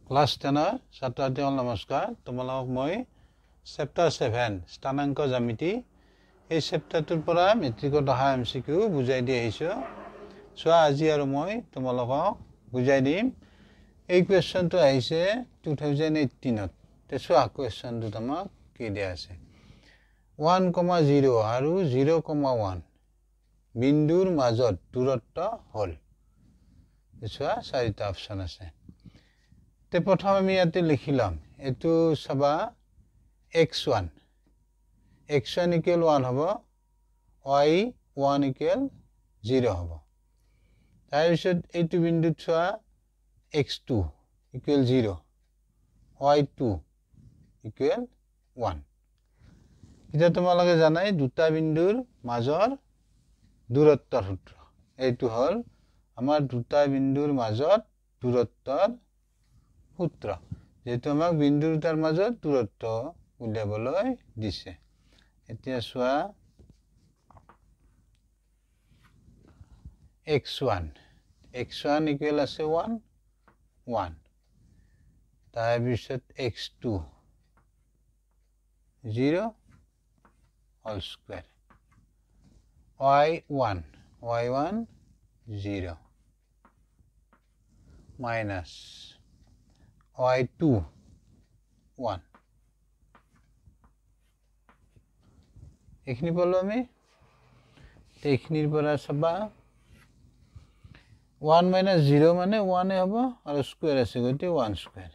class 10 ছাত্ৰছাত্ৰীসকল নমস্কাৰ তোমালোকক মই চেপ্টাৰ 7 স্থানাংক জ্যামিতি এই চেপ্টাৰটোৰ পৰা মেট্ৰিকত অহা এমসিকিউ বুজাই দি আহিছো সো আজি আৰু মই তোমালোকক বুজাই দিম এই কোৱেশ্চনটো আহিছে 2018 তে সো কোৱেশ্চনটো তোমাক কি দিয়া আছে 1,0 আৰু 0,1 বিন্দুৰ মাজত দূৰত্ব হল এসোৱা চাৰিটা অপচন আছে তে প্ৰথম আমি ইয়াতে লিখিলাম এটো সবা x1 x1 equal 1 হ'ব y1 equal 0 হ'ব তাৰ পিছত এইটো বিন্দুত ছোৱা x2 equal 0 y2 equal 1 এটা তোমালোকে জানাই দুটা বিন্দুৰ মাজৰ দূৰত্বৰ সূত্ৰ এইটো হল আমাৰ দুটা বিন্দুৰ মাজত দূৰত্বৰ সূত্ৰ যেটো আমাক বিন্দু দুটাৰ মাজত দূৰত্ব উলিয়াবলৈ দিছে এতিয়া সোৱা x1 ইকুৱেল আছে 1 তাৰ পিছত x2 0 whole square y1 0 minus y2 1 এখিনি বলো আমি এইখিনিৰ পৰা সবা 1 minus 0 মানে 1 এ হ'ব আৰু স্কয়াৰ আছে গতি 1 স্কয়াৰ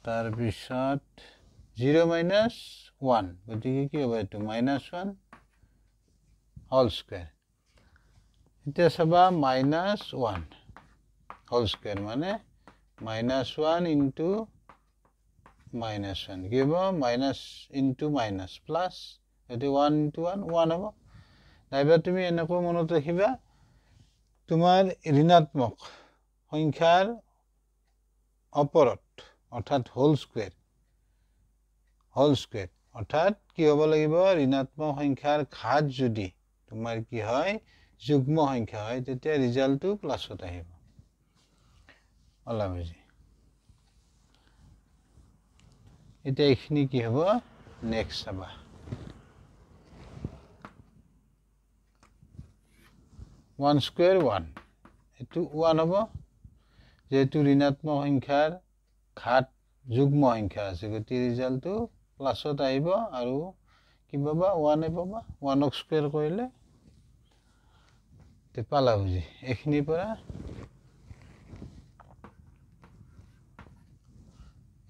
তাৰ পিছত 0 minus 1 গতি কি হ'ব এটো -1 হোল স্কয়াৰ এটা সবা -1 হোল স্কয়ার মানে -1 into -1 give minus into minus plus এটো 1 into 1 হ'ব নাইবা তুমি এনেকৈ মনত ৰাখিবা তোমাৰ ঋণাত্মক সংখ্যাৰ অপৰত অৰ্থাৎ হোল স্কয়াৰ অৰ্থাৎ কি হ'ব লাগিব ঋণাত্মক সংখ্যাৰ ঘাত যদি তোমাৰ কি হয় যুগ্ম সংখ্যা হয় তেতিয়া ৰিজাল্টটো প্লাসত আহিব আলামজি এটা এখিনি কি হ'ব নেক্সট সাবা 1 স্কয়ার 1 এটো 1 হ'ব যেটো ঋণাত্মক সংখ্যাৰ ঘাত যুগ্ম সংখ্যা আছে গতি ৰিজাল্টটো প্লাসত আহিব আৰু কি পাবা 1 এ পাবা 1 স্কয়াৰ কৰিলে তে পালা বুজি এখিনি পৰা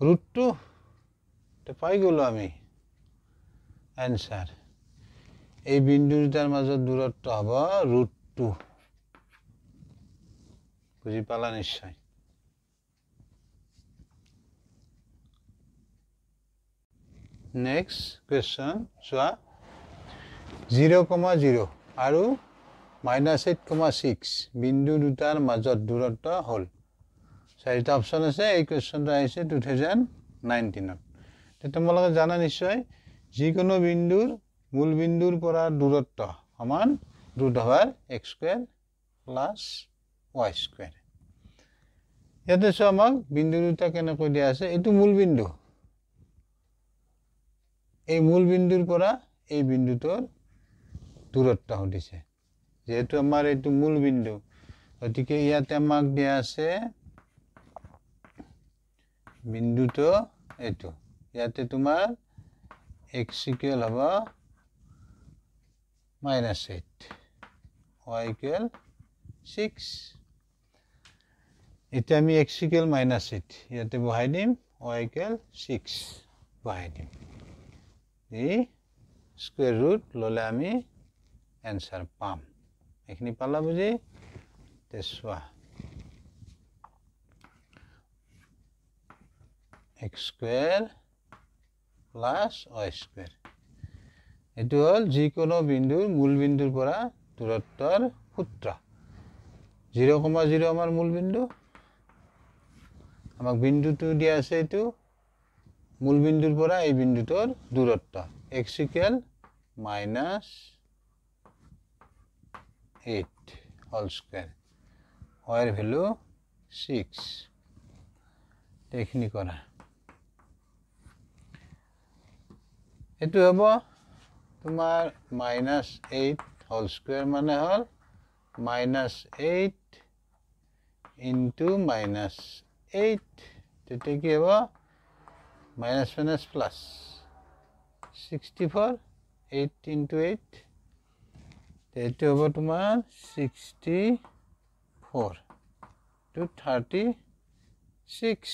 √2 তে পাই গলো আমি आंसर এই বিন্দু দুটাৰ মাজত দূৰত্ব হ'ব √2 বুজি পালা নিশ্চয় নেক্সট কোৱেশ্চন সোৱা 0,0 আৰু -8,6 বিন্দু দুটাৰ মাজত দূৰত্ব হল চাৰিটা অপচন আছে এই কোৱেশ্চনটো আহিছে 2019 তে তোমালোকে জানা নিশ্চয় যিকোনো বিন্দুৰ মূল বিন্দুৰ পৰা দূৰত্ব সমান √x² + y² ইয়াতে আমাক বিন্দু দুটা কেনেকৈ দিয়া আছে এটো মূল বিন্দু এই মূল বিন্দুৰ পৰা এই বিন্দুটোৰ দূৰত্ব হদিছে যেহেতু আমাৰ এটো মূল বিন্দু গতিকে ইয়াতে আমাক দিয়া আছে বিন্দুটো এটো ইয়াতে তোমাৰ x ইকুৱেল হ'ব -8 y ইকুৱেল 6 এটা আমি x ইকুৱেল -8 ইয়াতে বহাই দিম y ইকুৱেল 6 বহাই দিম এই স্কয়াৰ ৰুট ললে আমি आंसर পাম এখিনি পালা বুজি তেসোৱা x² + y² এটো হল যিকোনো বিন্দুৰ মূল বিন্দুৰ পৰা দূৰত্বৰ সূত্ৰ 0,0 আমাৰ মূল বিন্দু আমাক বিন্দুটো দিয়া আছে এটো মূল বিন্দুৰ পৰা এই বিন্দুটোৰ দূৰত্ব x equal -8 whole square y value 6 এইখিনি কৰা এটো হ'ব তোমাৰ -8 হোল স্কয়ার মানে হল -8 into -8 তেতিয়া কি হ'ব minus plus 64 8 into 8 এইটো হ'ব তোমাৰ 64 to 36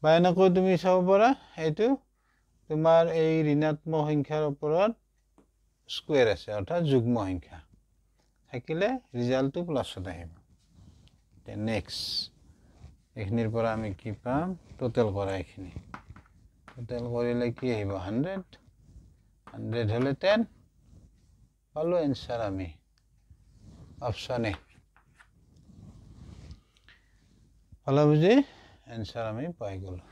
বাইনকৈ তুমি চাব পাৰা এইটো তোমাৰ এই ঋণাত্মক সংখ্যাৰ ওপৰত স্কয়াৰ আছে অৰ্থাৎ যুগ্ম সংখ্যা থাকিলে ৰিজাল্টটো প্লাছত আহিব তে নেক্সট এখিনিৰ পৰা আমি কি পাম টোটাল কৰা এখিনি টোটাল কৰিলে কি আহিব 100 100 হলে 10 পালো आंसर আমি অপচন এ হলো বুজি आंसर আমি পাই গলো